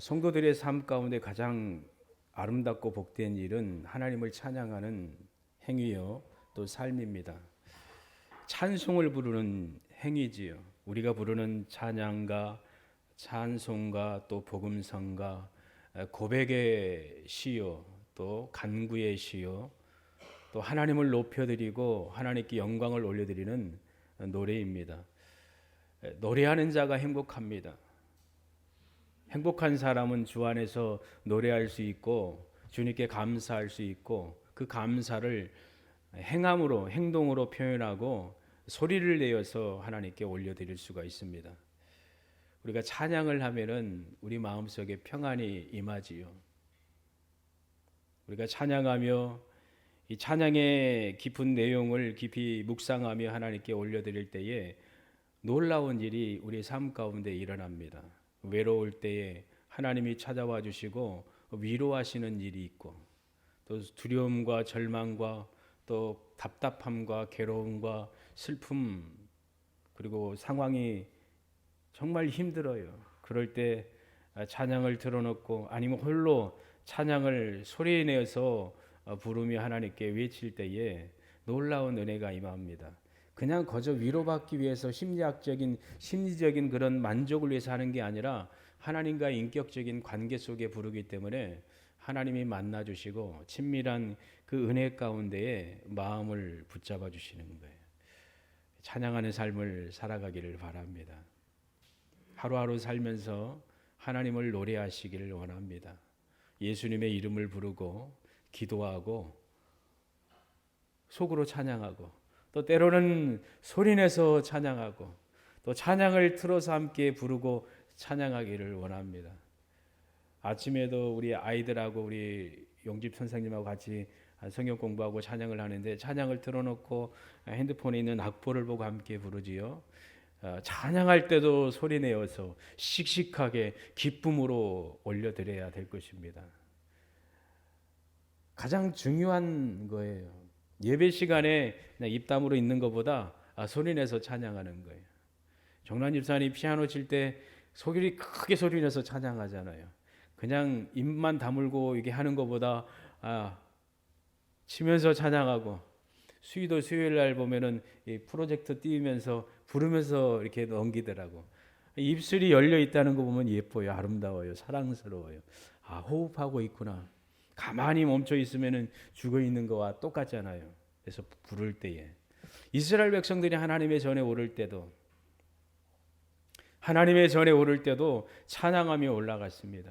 성도들의 삶 가운데 가장 아름답고 복된 일은 하나님을 찬양하는 행위요, 또 삶입니다. 찬송을 부르는 행위지요. 우리가 부르는 찬양가, 찬송가, 또 복음성가, 고백의 시요, 또 간구의 시요, 또 하나님을 높여드리고 하나님께 영광을 올려드리는 노래입니다. 노래하는 자가 행복합니다. 행복한 사람은 주 안에서 노래할 수 있고 주님께 감사할 수 있고 그 감사를 행함으로, 행동으로 표현하고 소리를 내어서 하나님께 올려드릴 수가 있습니다. 우리가 찬양을 하면은 우리 마음속에 평안이 임하지요. 우리가 찬양하며 이 찬양의 깊은 내용을 깊이 묵상하며 하나님께 올려드릴 때에 놀라운 일이 우리 삶 가운데 일어납니다. 외로울 때에 하나님이 찾아와 주시고 위로하시는 일이 있고, 또 두려움과 절망과 또 답답함과 괴로움과 슬픔, 그리고 상황이 정말 힘들어요. 그럴 때 찬양을 틀어놓고 아니면 홀로 찬양을 소리내어서 부르며 하나님께 외칠 때에 놀라운 은혜가 임합니다. 그냥 거저 위로받기 위해서 심리적인 그런 만족을 위해서 하는 게 아니라 하나님과 인격적인 관계 속에 부르기 때문에 하나님이 만나 주시고 친밀한 그 은혜 가운데에 마음을 붙잡아 주시는 거예요. 찬양하는 삶을 살아가기를 바랍니다. 하루하루 살면서 하나님을 노래하시기를 원합니다. 예수님의 이름을 부르고 기도하고 속으로 찬양하고, 또 때로는 소리내서 찬양하고, 또 찬양을 틀어서 함께 부르고 찬양하기를 원합니다. 아침에도 우리 아이들하고 우리 용집 선생님하고 같이 성경 공부하고 찬양을 하는데 찬양을 틀어놓고 핸드폰에 있는 악보를 보고 함께 부르지요. 찬양할 때도 소리내어서 씩씩하게 기쁨으로 올려드려야 될 것입니다. 가장 중요한 거예요. 예배 시간에 그냥 입담으로 있는 것보다 소리내서 찬양하는 거예요. 정란 집사님 피아노 칠 때 소리 크게 소리내서 찬양하잖아요. 그냥 입만 다물고 이게 하는 것보다 치면서 찬양하고, 수요도 수요일 날 보면은 이 프로젝터 띄우면서 부르면서 이렇게 넘기더라고. 입술이 열려 있다는 거 보면 예뻐요, 아름다워요, 사랑스러워요. 호흡하고 있구나. 가만히 멈춰 있으면은 죽어 있는 거와 똑같잖아요. 그래서 부를 때에 이스라엘 백성들이 하나님의 전에 오를 때도 찬양하며 올라갔습니다.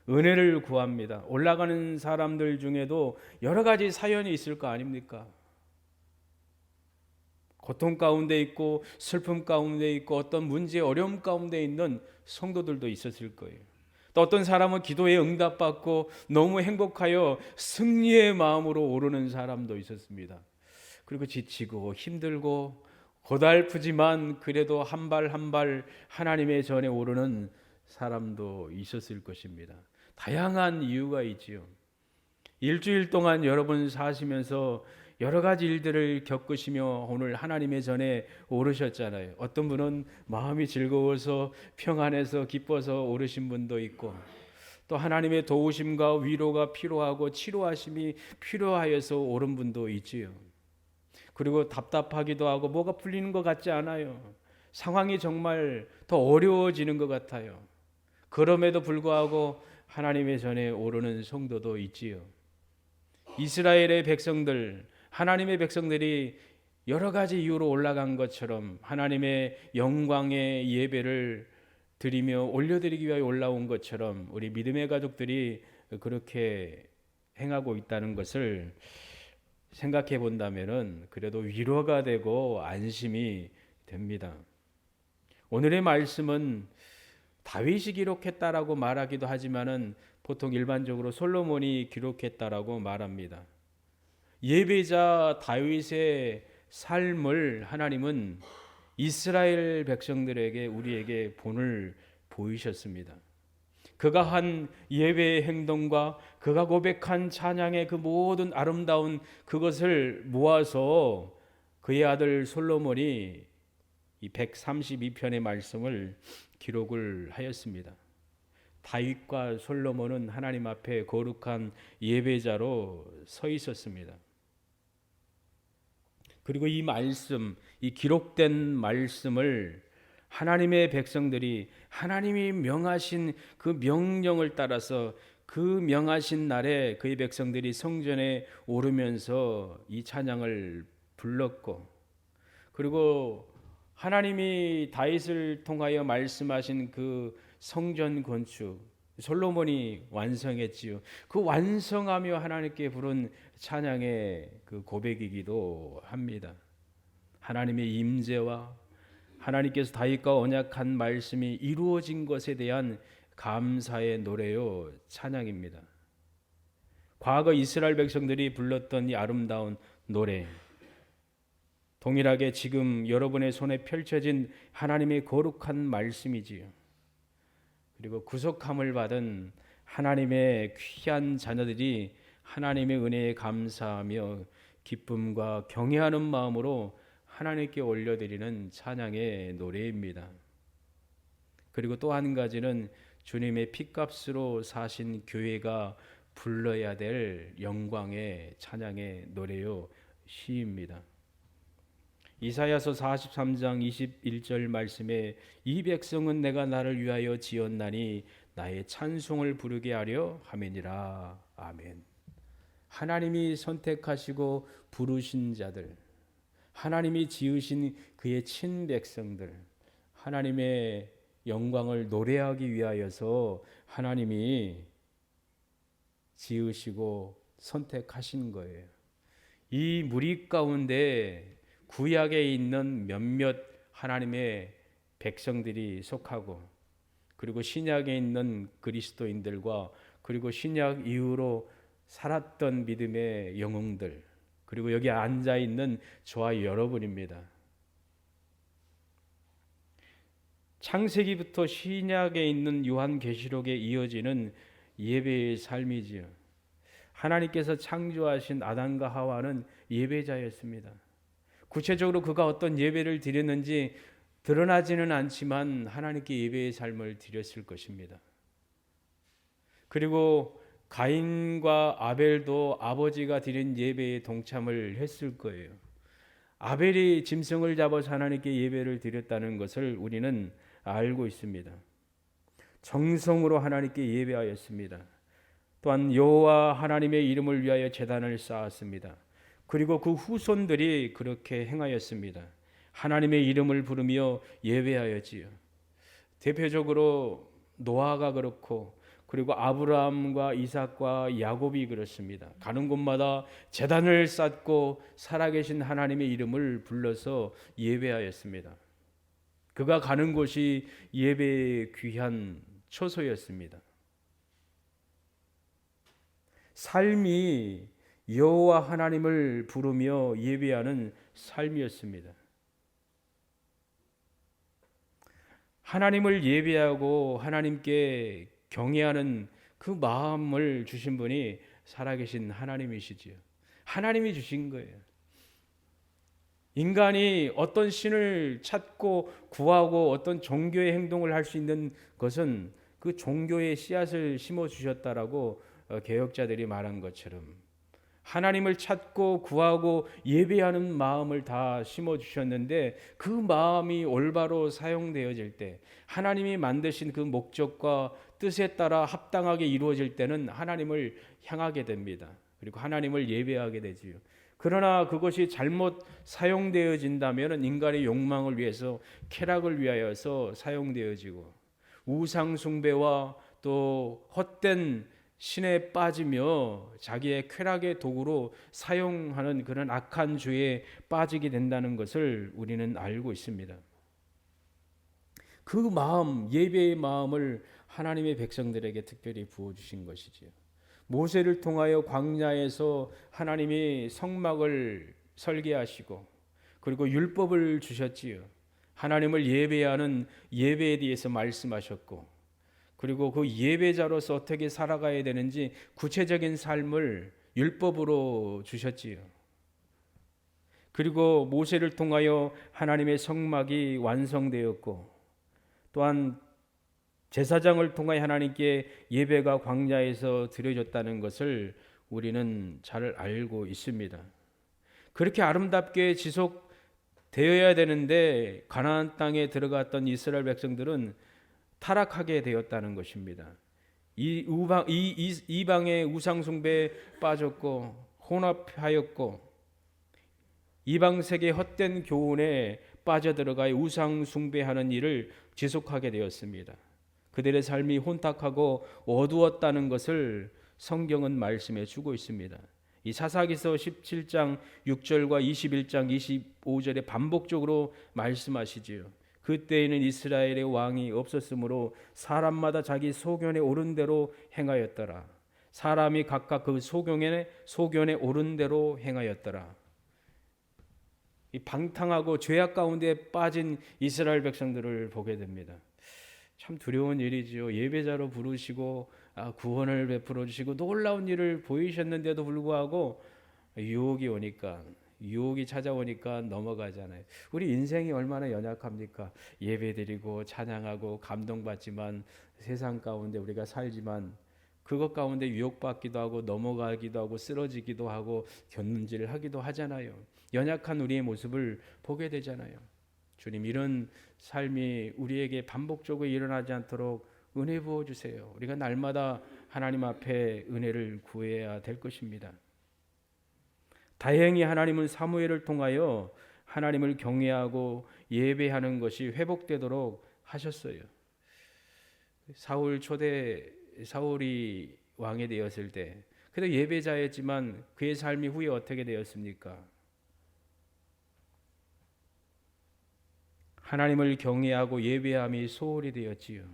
은혜를 구합니다. 올라가는 사람들 중에도 여러 가지 사연이 있을 거 아닙니까? 고통 가운데 있고 슬픔 가운데 있고 어떤 문제, 어려움 가운데 있는 성도들도 있었을 거예요. 또 어떤 사람은 기도에 응답받고 너무 행복하여 승리의 마음으로 오르는 사람도 있었습니다. 그리고 지치고 힘들고 고달프지만 그래도 한 발 한 발 하나님의 전에 오르는 사람도 있었을 것입니다. 다양한 이유가 있지요. 일주일 동안 여러분 사시면서 여러 가지 일들을 겪으시며 오늘 하나님의 전에 오르셨잖아요. 어떤 분은 마음이 즐거워서 평안해서 기뻐서 오르신 분도 있고, 또 하나님의 도우심과 위로가 필요하고 치료하심이 필요하여서 오른 분도 있지요. 그리고 답답하기도 하고 뭐가 풀리는 것 같지 않아요. 상황이 정말 더 어려워지는 것 같아요. 그럼에도 불구하고 하나님의 전에 오르는 성도도 있지요. 이스라엘의 백성들, 하나님의 백성들이 여러 가지 이유로 올라간 것처럼 하나님의 영광의 예배를 드리며 올려드리기 위하여 올라온 것처럼 우리 믿음의 가족들이 그렇게 행하고 있다는 것을 생각해 본다면은 그래도 위로가 되고 안심이 됩니다. 오늘의 말씀은 다윗이 기록했다라고 말하기도 하지만은 보통 일반적으로 솔로몬이 기록했다라고 말합니다. 예배자 다윗의 삶을 하나님은 이스라엘 백성들에게, 우리에게 본을 보이셨습니다. 그가 한 예배의 행동과 그가 고백한 찬양의 그 모든 아름다운 그것을 모아서 그의 아들 솔로몬이 이 132편의 말씀을 기록을 하였습니다. 다윗과 솔로몬은 하나님 앞에 거룩한 예배자로 서 있었습니다. 그리고 이 말씀, 이 기록된 말씀을 하나님의 백성들이 하나님이 명하신 그 명령을 따라서 그 명하신 날에 그의 백성들이 성전에 오르면서 이 찬양을 불렀고, 그리고 하나님이 다윗을 통하여 말씀하신 그 성전 건축 솔로몬이 완성했지요. 그 완성하며 하나님께 부른 찬양의 그 고백이기도 합니다. 하나님의 임재와 하나님께서 다윗과 언약한 말씀이 이루어진 것에 대한 감사의 노래요 찬양입니다. 과거 이스라엘 백성들이 불렀던 이 아름다운 노래, 동일하게 지금 여러분의 손에 펼쳐진 하나님의 거룩한 말씀이지요. 그리고 구속함을 받은 하나님의 귀한 자녀들이 하나님의 은혜에 감사하며 기쁨과 경외하는 마음으로 하나님께 올려드리는 찬양의 노래입니다. 그리고 또 한 가지는 주님의 피값으로 사신 교회가 불러야 될 영광의 찬양의 노래요 시입니다. 이사야서 43장 21절 말씀에 이 백성은 내가 나를 위하여 지었나니 나의 찬송을 부르게 하려 함이니라. 아멘. 하나님이 선택하시고 부르신 자들, 하나님이 지으신 그의 친백성들, 하나님의 영광을 노래하기 위하여서 하나님이 지으시고 선택하신 거예요. 이 무리 가운데 구약에 있는 몇몇 하나님의 백성들이 속하고, 그리고 신약에 있는 그리스도인들과, 그리고 신약 이후로 살았던 믿음의 영웅들, 그리고 여기 앉아 있는 저와 여러분입니다. 창세기부터 신약에 있는 요한계시록에 이어지는 예배의 삶이지요. 하나님께서 창조하신 아담과 하와는 예배자였습니다. 구체적으로 그가 어떤 예배를 드렸는지 드러나지는 않지만 하나님께 예배의 삶을 드렸을 것입니다. 그리고 가인과 아벨도 아버지가 드린 예배에 동참을 했을 거예요. 아벨이 짐승을 잡아서 하나님께 예배를 드렸다는 것을 우리는 알고 있습니다. 정성으로 하나님께 예배하였습니다. 또한 여호와 하나님의 이름을 위하여 제단을 쌓았습니다. 그리고 그 후손들이 그렇게 행하였습니다. 하나님의 이름을 부르며 예배하였지요. 대표적으로 노아가 그렇고, 그리고 아브라함과 이삭과 야곱이 그렇습니다. 가는 곳마다 제단을 쌓고 살아계신 하나님의 이름을 불러서 예배하였습니다. 그가 가는 곳이 예배의 귀한 처소였습니다. 삶이 여호와 하나님을 부르며 예배하는 삶이었습니다. 하나님을 예배하고 하나님께 경외하는 그 마음을 주신 분이 살아계신 하나님이시지요. 하나님이 주신 거예요. 인간이 어떤 신을 찾고 구하고 어떤 종교의 행동을 할 수 있는 것은 그 종교의 씨앗을 심어 주셨다라고 개혁자들이 말한 것처럼, 하나님을 찾고 구하고 예배하는 마음을 다 심어 주셨는데, 그 마음이 올바로 사용되어질 때, 하나님이 만드신 그 목적과 뜻에 따라 합당하게 이루어질 때는 하나님을 향하게 됩니다. 그리고 하나님을 예배하게 되지요. 그러나 그것이 잘못 사용되어진다면 인간의 욕망을 위해서, 쾌락을 위하여서 사용되어지고, 우상 숭배와 또 헛된 신에 빠지며 자기의 쾌락의 도구로 사용하는 그런 악한 죄에 빠지게 된다는 것을 우리는 알고 있습니다. 그 마음, 예배의 마음을 하나님의 백성들에게 특별히 부어주신 것이지요. 모세를 통하여 광야에서 하나님이 성막을 설계하시고, 그리고 율법을 주셨지요. 하나님을 예배하는 예배에 대해서 말씀하셨고, 그리고 그 예배자로서 어떻게 살아가야 되는지 구체적인 삶을 율법으로 주셨지요. 그리고 모세를 통하여 하나님의 성막이 완성되었고, 또한 제사장을 통하여 하나님께 예배가 광야에서 드려졌다는 것을 우리는 잘 알고 있습니다. 그렇게 아름답게 지속되어야 되는데 가나안 땅에 들어갔던 이스라엘 백성들은 타락하게 되었다는 것입니다. 이방의 우상 숭배에 빠졌고 혼합하였고 이방 세계의 헛된 교훈에 빠져들어가 우상 숭배하는 일을 지속하게 되었습니다. 그들의 삶이 혼탁하고 어두웠다는 것을 성경은 말씀해 주고 있습니다. 이 사사기서 17장 6절과 21장 25절에 반복적으로 말씀하시지요. 그때에는 이스라엘의 왕이 없었으므로 사람마다 자기 소견에 오른 대로 행하였더라. 사람이 각각 그 소견에 오른 대로 행하였더라. 이 방탕하고 죄악 가운데 빠진 이스라엘 백성들을 보게 됩니다. 참 두려운 일이지요. 예배자로 부르시고 구원을 베풀어 주시고 놀라운 일을 보이셨는데도 불구하고 유혹이 찾아오니까 넘어가잖아요. 우리 인생이 얼마나 연약합니까? 예배드리고 찬양하고 감동받지만 세상 가운데 우리가 살지만 그것 가운데 유혹받기도 하고 넘어가기도 하고 쓰러지기도 하고 견눈질을 하기도 하잖아요. 연약한 우리의 모습을 보게 되잖아요. 주님, 이런 삶이 우리에게 반복적으로 일어나지 않도록 은혜 부어주세요. 우리가 날마다 하나님 앞에 은혜를 구해야 될 것입니다. 다행히 하나님은 사무엘을 통하여 하나님을 경외하고 예배하는 것이 회복되도록 하셨어요. 사울이 왕이 되었을 때 그래도 예배자였지만 그의 삶이 후에 어떻게 되었습니까? 하나님을 경외하고 예배함이 소홀히 되었지요.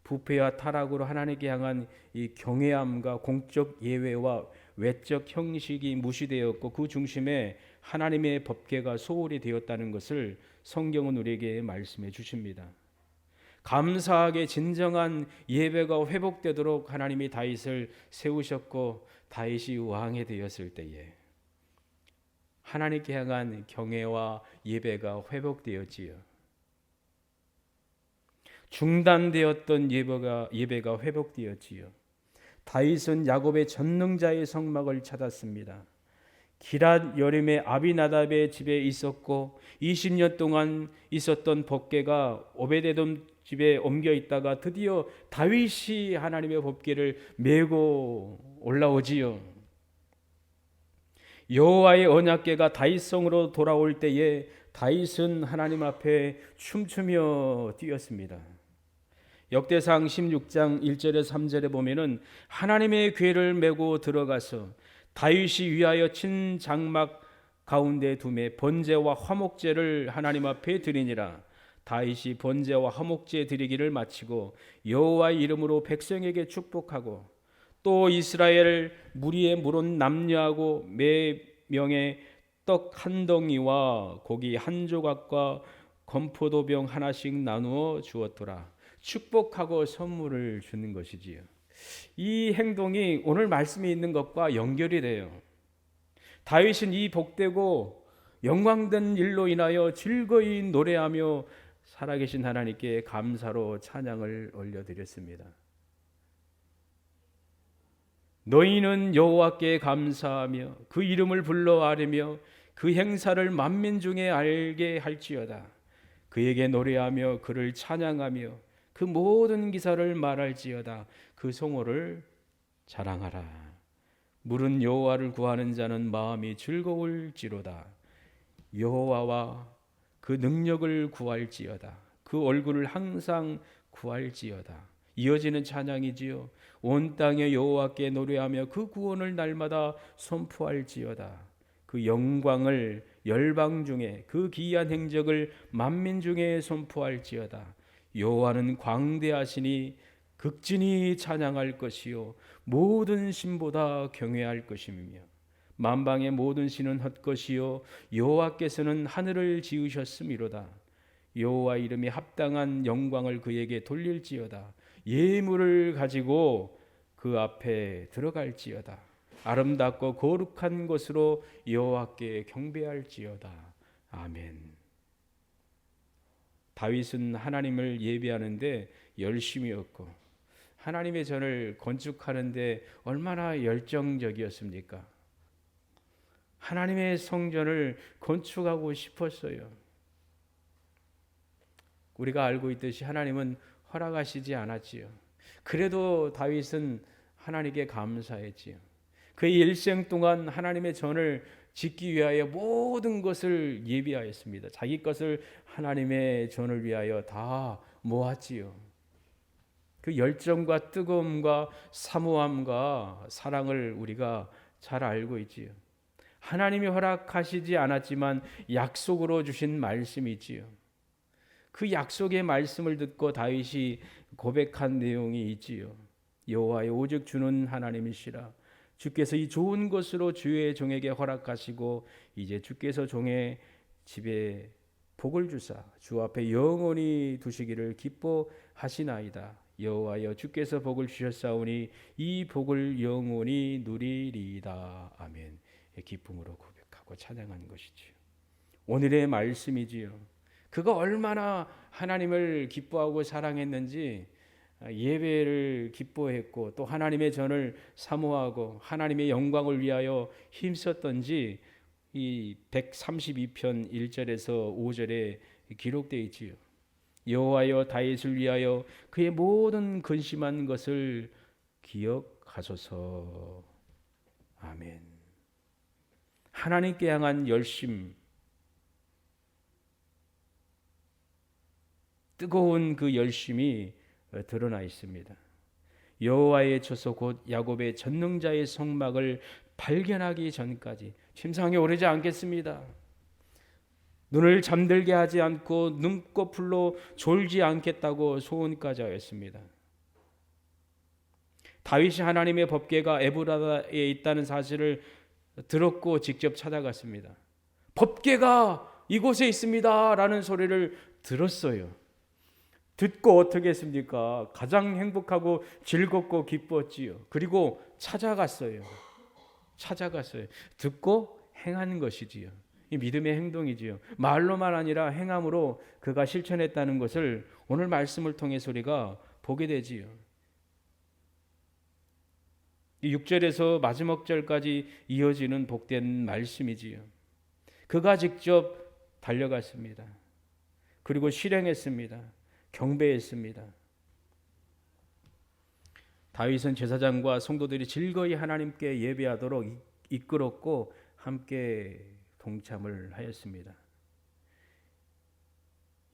부패와 타락으로 하나님께 향한 이 경외함과 공적 예외와 외적 형식이 무시되었고 그 중심에 하나님의 법궤가 소홀히 되었다는 것을 성경은 우리에게 말씀해 주십니다. 감사하게 진정한 예배가 회복되도록 하나님이 다윗을 세우셨고 다윗이 왕이 되었을 때에 하나님께 향한 경외와 예배가 회복되었지요. 중단되었던 예배가 회복되었지요. 다윗은 야곱의 전능자의 성막을 찾았습니다. 기랏 여림의 아비나답의 집에 있었고 20년 동안 있었던 법궤가 오베데돔 집에 옮겨 있다가 드디어 다윗이 하나님의 법궤를 메고 올라오지요. 여호와의 언약궤가 다윗성으로 돌아올 때에 다윗은 하나님 앞에 춤추며 뛰었습니다. 역대상 16장 1절에 3절에 보면은 하나님의 궤를 메고 들어가서 다윗이 위하여 친 장막 가운데 두매 번제와 화목제를 하나님 앞에 드리니라. 다윗이 번제와 화목제 드리기를 마치고 여호와의 이름으로 백성에게 축복하고 또 이스라엘 무리에 물은 남녀하고 매 명의 떡 한 덩이와 고기 한 조각과 건포도병 하나씩 나누어 주었더라. 축복하고 선물을 주는 것이지요. 이 행동이 오늘 말씀에 있는 것과 연결이 돼요. 다윗은 이 복되고 영광된 일로 인하여 즐거이 노래하며 살아계신 하나님께 감사로 찬양을 올려드렸습니다. 너희는 여호와께 감사하며 그 이름을 불러 아뢰며 그 행사를 만민 중에 알게 할지어다. 그에게 노래하며 그를 찬양하며 그 모든 기사를 말할지어다. 그 성호를 자랑하라. 물은 여호와를 구하는 자는 마음이 즐거울지로다. 여호와와 그 능력을 구할지어다. 그 얼굴을 항상 구할지어다. 이어지는 찬양이지요. 온 땅에 여호와께 노래하며 그 구원을 날마다 선포할지어다. 그 영광을 열방 중에 그 기이한 행적을 만민 중에 선포할지어다. 여호와는 광대하시니 극진히 찬양할 것이요 모든 신보다 경외할 것이며 만방의 모든 신은 헛것이요 여호와께서는 하늘을 지으셨음이로다. 여호와 이름이 합당한 영광을 그에게 돌릴지어다. 예물을 가지고 그 앞에 들어갈지어다. 아름답고 거룩한 것으로 여호와께 경배할지어다. 아멘. 다윗은 하나님을 예배하는데 열심이었고 하나님의 전을 건축하는데 얼마나 열정적이었습니까? 하나님의 성전을 건축하고 싶었어요. 우리가 알고 있듯이 하나님은 허락하시지 않았지요. 그래도 다윗은 하나님께 감사했지요. 그의 일생 동안 하나님의 전을 짓기 위하여 모든 것을 예비하였습니다. 자기 것을 하나님의 전을 위하여 다 모았지요. 그 열정과 뜨거움과 사모함과 사랑을 우리가 잘 알고 있지요. 하나님이 허락하시지 않았지만 약속으로 주신 말씀이지요. 그 약속의 말씀을 듣고 다윗이 고백한 내용이 있지요. 여호와여 오직 주는 하나님이시라. 주께서 이 좋은 것으로 주의 종에게 허락하시고 이제 주께서 종의 집에 복을 주사 주 앞에 영원히 두시기를 기뻐하시나이다. 여호와여 주께서 복을 주셨사오니 이 복을 영원히 누리리이다. 아멘. 기쁨으로 고백하고 찬양하는 것이지요. 오늘의 말씀이지요. 그가 얼마나 하나님을 기뻐하고 사랑했는지 예배를 기뻐했고 또 하나님의 전을 사모하고 하나님의 영광을 위하여 힘썼던지 이 132편 1절에서 5절에 기록되어 있지요. 여호와여 다윗을 위하여 그의 모든 근심한 것을 기억하소서. 아멘. 하나님께 향한 열심, 뜨거운 그 열심이 드러나 있습니다. 여호와의 처소 곧 야곱의 전능자의 성막을 발견하기 전까지 침상에 오르지 않겠습니다. 눈을 잠들게 하지 않고 눈꺼풀로 졸지 않겠다고 소원까지 하였습니다. 다윗이 하나님의 법궤가 에브라다에 있다는 사실을 들었고 직접 찾아갔습니다. 법궤가 이곳에 있습니다 라는 소리를 들었어요. 듣고 어떻게 했습니까? 가장 행복하고 즐겁고 기뻤지요. 그리고 찾아갔어요. 듣고 행하는 것이지요. 이 믿음의 행동이지요. 말로만 아니라 행함으로 그가 실천했다는 것을 오늘 말씀을 통해서 우리가 보게 되지요. 6절에서 마지막 절까지 이어지는 복된 말씀이지요. 그가 직접 달려갔습니다. 그리고 실행했습니다. 경배했습니다. 다윗은 제사장과 성도들이 즐거이 하나님께 예배하도록 이끌었고 함께 동참을 하였습니다.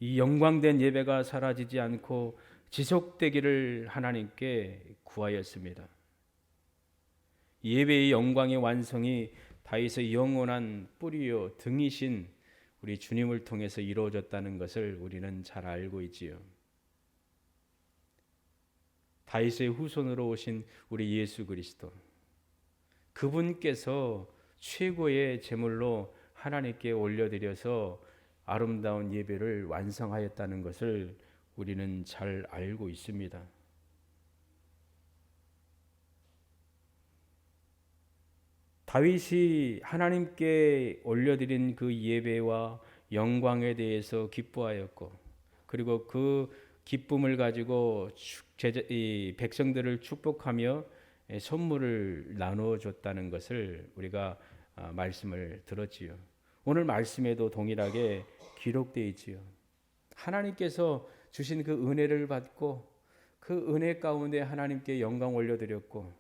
이 영광된 예배가 사라지지 않고 지속되기를 하나님께 구하였습니다. 예배의 영광의 완성이 다윗의 영원한 뿌리요 등이신 우리 주님을 통해서 이루어졌다는 것을 우리는 잘 알고 있지요. 다윗의 후손으로 오신 우리 예수 그리스도, 그분께서 최고의 제물로 하나님께 올려드려서 아름다운 예배를 완성하였다는 것을 우리는 잘 알고 있습니다. 다윗이 하나님께 올려드린 그 예배와 영광에 대해서 기뻐하였고, 그리고 그 기쁨을 가지고 이 백성들을 축복하며 선물을 나누어 줬다는 것을 우리가 말씀을 들었지요. 오늘 말씀에도 동일하게 기록되어 있지요. 하나님께서 주신 그 은혜를 받고 그 은혜 가운데 하나님께 영광 올려드렸고,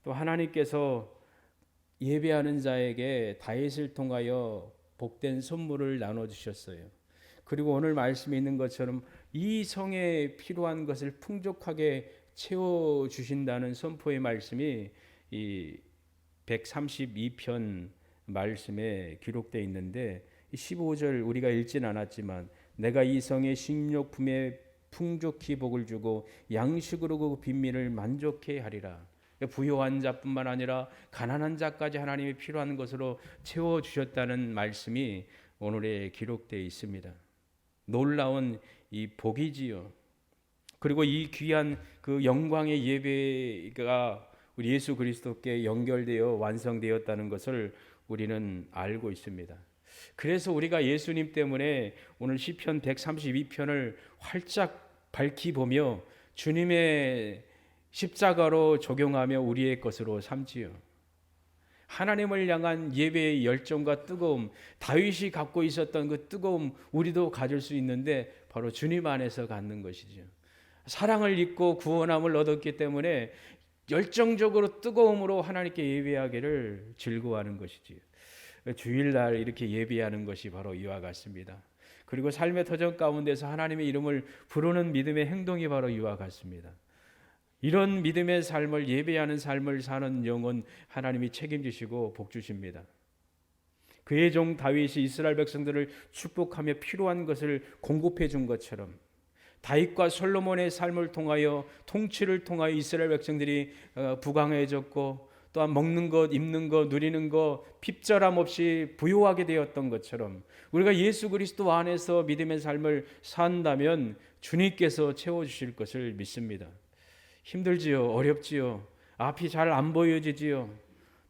또 하나님께서 예배하는 자에게 다윗을 통하여 복된 선물을 나눠주셨어요. 그리고 오늘 말씀에 있는 것처럼 이 성에 필요한 것을 풍족하게 채워주신다는 선포의 말씀이 이 132편 말씀에 기록되어 있는데 15절 우리가 읽진 않았지만 내가 이 성의 식료품에 풍족히 복을 주고 양식으로 그 빈민을 만족해 하리라. 부유한 자뿐만 아니라 가난한 자까지 하나님이 필요한 것으로 채워주셨다는 말씀이 오늘에 기록되어 있습니다. 놀라운 이 복이지요. 그리고 이 귀한 그 영광의 예배가 우리 예수 그리스도께 연결되어 완성되었다는 것을 우리는 알고 있습니다. 그래서 우리가 예수님 때문에 오늘 시편 132편을 활짝 밝히 보며 주님의 십자가로 적용하며 우리의 것으로 삼지요. 하나님을 향한 예배의 열정과 뜨거움, 다윗이 갖고 있었던 그 뜨거움 우리도 가질 수 있는데 바로 주님 안에서 갖는 것이죠. 사랑을 입고 구원함을 얻었기 때문에 열정적으로 뜨거움으로 하나님께 예배하기를 즐거워하는 것이지요. 주일날 이렇게 예배하는 것이 바로 이와 같습니다. 그리고 삶의 터전 가운데서 하나님의 이름을 부르는 믿음의 행동이 바로 이와 같습니다. 이런 믿음의 삶을, 예배하는 삶을 사는 영혼 하나님이 책임지시고 복 주십니다. 그의 종 다윗이 이스라엘 백성들을 축복하며 필요한 것을 공급해 준 것처럼 다윗과 솔로몬의 삶을 통하여, 통치를 통하여 이스라엘 백성들이 부강해졌고 또한 먹는 것, 입는 것, 누리는 것 핍절함 없이 부요하게 되었던 것처럼 우리가 예수 그리스도 안에서 믿음의 삶을 산다면 주님께서 채워주실 것을 믿습니다. 힘들지요, 어렵지요, 앞이 잘 안 보여지지요,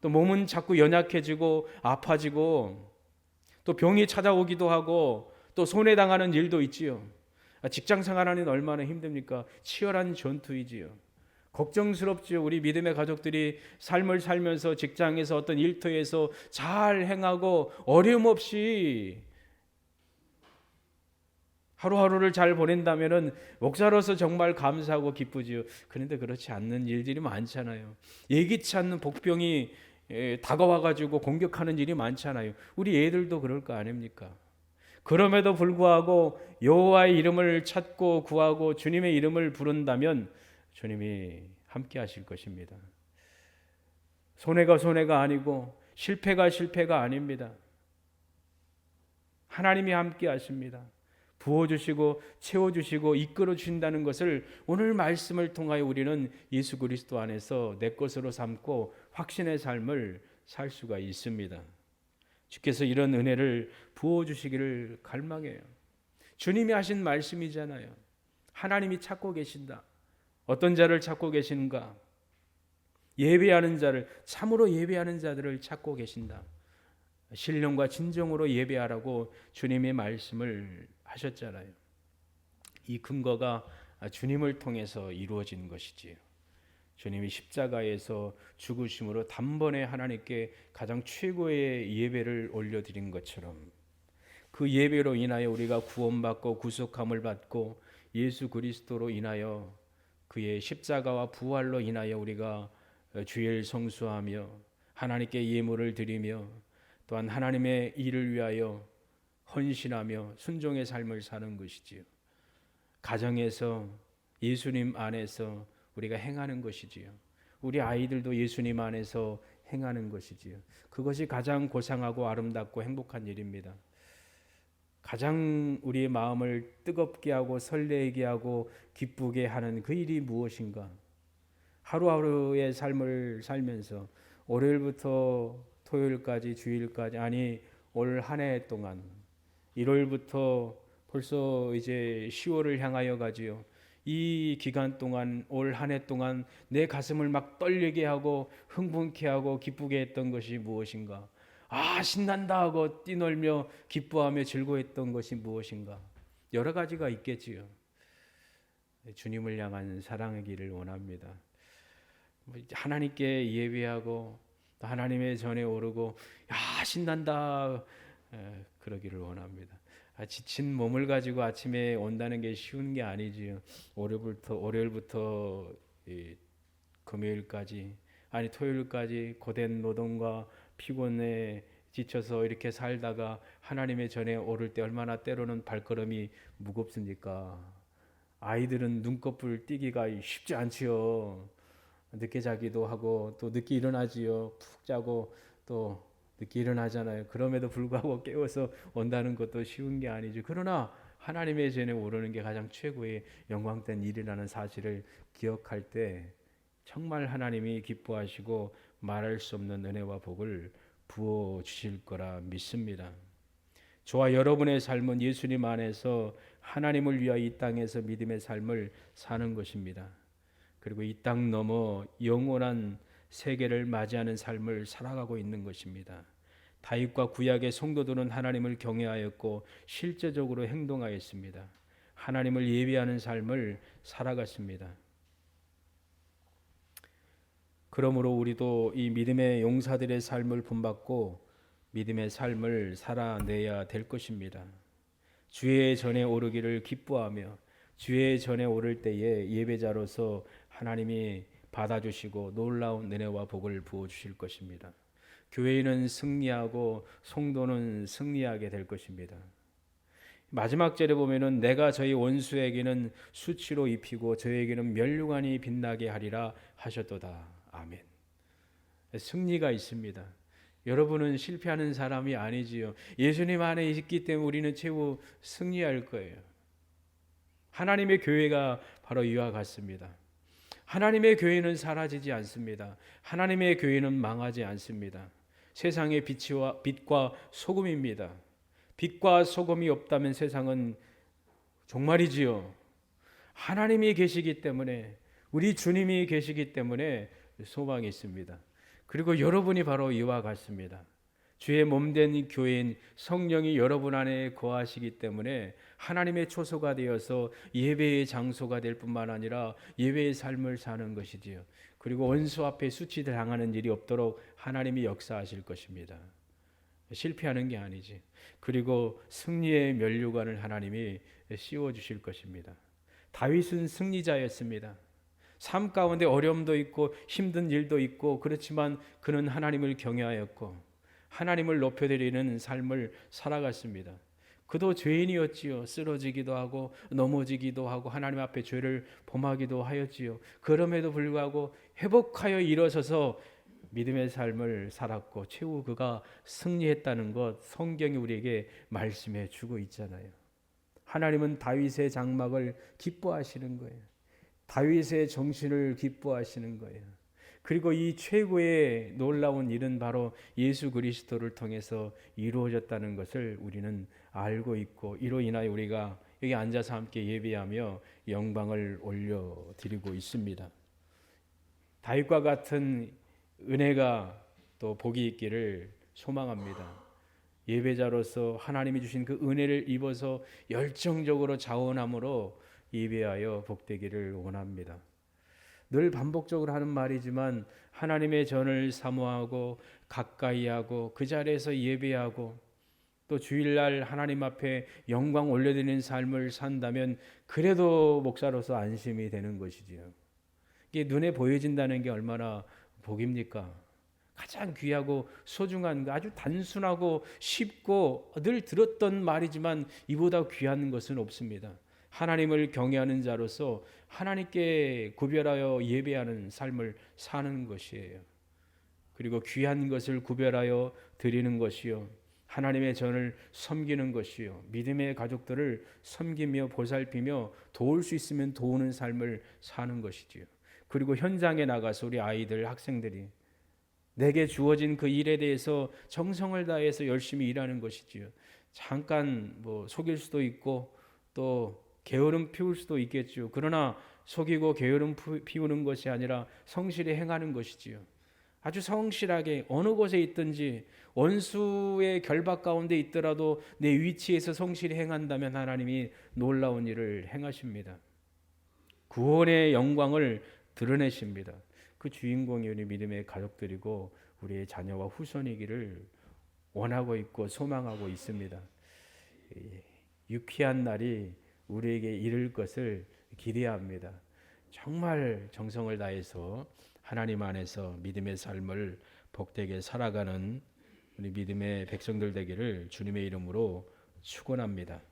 또 몸은 자꾸 연약해지고 아파지고 또 병이 찾아오기도 하고 또 손해당하는 일도 있지요. 직장 생활하는 얼마나 힘듭니까? 치열한 전투이지요. 걱정스럽지요. 우리 믿음의 가족들이 삶을 살면서 직장에서 어떤 일터에서 잘 행하고 어려움 없이 하루하루를 잘 보낸다면은 목사로서 정말 감사하고 기쁘지요. 그런데 그렇지 않는 일들이 많잖아요. 예기치 않는 복병이 다가와가지고 공격하는 일이 많잖아요. 우리 애들도 그럴 거 아닙니까? 그럼에도 불구하고 여호와의 이름을 찾고 구하고 주님의 이름을 부른다면 주님이 함께 하실 것입니다. 손해가 손해가 아니고 실패가 실패가 아닙니다. 하나님이 함께 하십니다. 부어주시고 채워주시고 이끌어 주신다는 것을 오늘 말씀을 통하여 우리는 예수 그리스도 안에서 내 것으로 삼고 확신의 삶을 살 수가 있습니다. 주께서 이런 은혜를 부어주시기를 갈망해요. 주님이 하신 말씀이잖아요. 하나님이 찾고 계신다. 어떤 자를 찾고 계시는가? 예배하는 자를, 참으로 예배하는 자들을 찾고 계신다. 신령과 진정으로 예배하라고 주님의 말씀을 하셨잖아요. 이 근거가 주님을 통해서 이루어진 것이지요. 주님이 십자가에서 죽으심으로 단번에 하나님께 가장 최고의 예배를 올려드린 것처럼 그 예배로 인하여 우리가 구원받고 구속함을 받고 예수 그리스도로 인하여 그의 십자가와 부활로 인하여 우리가 주일 성수하며 하나님께 예물을 드리며 또한 하나님의 일을 위하여 헌신하며 순종의 삶을 사는 것이지요. 가정에서 예수님 안에서 우리가 행하는 것이지요. 우리 아이들도 예수님 안에서 행하는 것이지요. 그것이 가장 고상하고 아름답고 행복한 일입니다. 가장 우리의 마음을 뜨겁게 하고 설레게 하고 기쁘게 하는 그 일이 무엇인가? 하루하루의 삶을 살면서 월요일부터 토요일까지 주일까지 아니 올 한 해 동안 1월부터 벌써 이제 10월을 향하여 가지요. 이 기간 동안 올 한 해 동안 내 가슴을 막 떨리게 하고 흥분케 하고 기쁘게 했던 것이 무엇인가? 아 신난다 하고 뛰놀며 기뻐하며 즐거워했던 것이 무엇인가? 여러 가지가 있겠지요. 주님을 향한 사랑이기를 원합니다. 하나님께 예배하고 하나님의 전에 오르고 야 신난다 그러기를 원합니다. 지친 몸을 가지고 아침에 온다는 게 쉬운 게 아니지요. 월요일부터 금요일까지 아니 토요일까지 고된 노동과 피곤에 지쳐서 이렇게 살다가 하나님의 전에 오를 때 얼마나 때로는 발걸음이 무겁습니까? 아이들은 눈꺼풀 띄기가 쉽지 않지요. 늦게 자기도 하고 또 늦게 일어나지요. 푹 자고 또 늦게 일어나잖아요. 그럼에도 불구하고 깨워서 온다는 것도 쉬운 게 아니죠. 그러나 하나님의 전에 오르는 게 가장 최고의 영광된 일이라는 사실을 기억할 때 정말 하나님이 기뻐하시고 말할 수 없는 은혜와 복을 부어주실 거라 믿습니다. 저와 여러분의 삶은 예수님 안에서 하나님을 위하여 이 땅에서 믿음의 삶을 사는 것입니다. 그리고 이 땅 넘어 영원한 세계를 맞이하는 삶을 살아가고 있는 것입니다. 다윗과 구약의 성도들은 하나님을 경외하였고 실제적으로 행동하였습니다. 하나님을 예배하는 삶을 살아갔습니다. 그러므로 우리도 이 믿음의 용사들의 삶을 본받고 믿음의 삶을 살아내야 될 것입니다. 주의 전에 오르기를 기뻐하며 주의 전에 오를 때에 예배자로서 하나님이 받아주시고 놀라운 은혜와 복을 부어주실 것입니다. 교회는 승리하고 성도는 승리하게 될 것입니다. 마지막 절에 보면은 내가 저희 원수에게는 수치로 입히고 저에게는 면류관이 빛나게 하리라 하셨도다. 아멘. 승리가 있습니다. 여러분은 실패하는 사람이 아니지요. 예수님 안에 있기 때문에 우리는 최후 승리할 거예요. 하나님의 교회가 바로 이와 같습니다. 하나님의 교회는 사라지지 않습니다. 하나님의 교회는 망하지 않습니다. 세상의 빛과 소금입니다. 빛과 소금이 없다면 세상은 종말이지요. 하나님이 계시기 때문에, 우리 주님이 계시기 때문에 소망이 있습니다. 그리고 여러분이 바로 이와 같습니다. 주의 몸된 교회인 성령이 여러분 안에 거하시기 때문에 하나님의 초소가 되어서 예배의 장소가 될 뿐만 아니라 예배의 삶을 사는 것이지요. 그리고 원수 앞에 수치당하는 일이 없도록 하나님이 역사하실 것입니다. 실패하는 게 아니지. 그리고 승리의 면류관을 하나님이 씌워주실 것입니다. 다윗은 승리자였습니다. 삶 가운데 어려움도 있고 힘든 일도 있고 그렇지만 그는 하나님을 경외하였고 하나님을 높여드리는 삶을 살아갔습니다. 그도 죄인이었지요. 쓰러지기도 하고 넘어지기도 하고 하나님 앞에 죄를 범하기도 하였지요. 그럼에도 불구하고 회복하여 일어서서 믿음의 삶을 살았고 최후 그가 승리했다는 것 성경이 우리에게 말씀해 주고 있잖아요. 하나님은 다윗의 장막을 기뻐하시는 거예요. 다윗의 정신을 기뻐하시는 거예요. 그리고 이 최고의 놀라운 일은 바로 예수 그리스도를 통해서 이루어졌다는 것을 우리는 알고 있고 이로 인하여 우리가 여기 앉아서 함께 예배하며 영광을 올려드리고 있습니다. 다윗과 같은 은혜가 또 복이 있기를 소망합니다. 예배자로서 하나님이 주신 그 은혜를 입어서 열정적으로 자원함으로 예배하여 복되기를 원합니다. 늘 반복적으로 하는 말이지만 하나님의 전을 사모하고 가까이하고 그 자리에서 예배하고 또 주일날 하나님 앞에 영광 올려드리는 삶을 산다면 그래도 목사로서 안심이 되는 것이지요. 이게 눈에 보여진다는 게 얼마나 복입니까? 가장 귀하고 소중한 거, 아주 단순하고 쉽고 늘 들었던 말이지만 이보다 귀한 것은 없습니다. 하나님을 경외하는 자로서 하나님께 구별하여 예배하는 삶을 사는 것이에요. 그리고 귀한 것을 구별하여 드리는 것이요, 하나님의 전을 섬기는 것이요, 믿음의 가족들을 섬기며 보살피며 도울 수 있으면 도우는 삶을 사는 것이지요. 그리고 현장에 나가서 우리 아이들, 학생들이 내게 주어진 그 일에 대해서 정성을 다해서 열심히 일하는 것이지요. 잠깐 속일 수도 있고 또 게으름 피울 수도 있겠죠. 그러나 속이고 게으름 피우는 것이 아니라 성실히 행하는 것이지요. 아주 성실하게 어느 곳에 있든지 원수의 결박 가운데 있더라도 내 위치에서 성실히 행한다면 하나님이 놀라운 일을 행하십니다. 구원의 영광을 드러내십니다. 그 주인공이 우리 믿음의 가족들이고 우리의 자녀와 후손이기를 원하고 있고 소망하고 있습니다. 유쾌한 날이 우리에게 이를 것을 기대합니다. 정말 정성을 다해서 하나님 안에서 믿음의 삶을 복되게 살아가는 우리 믿음의 백성들 되기를 주님의 이름으로 축원합니다.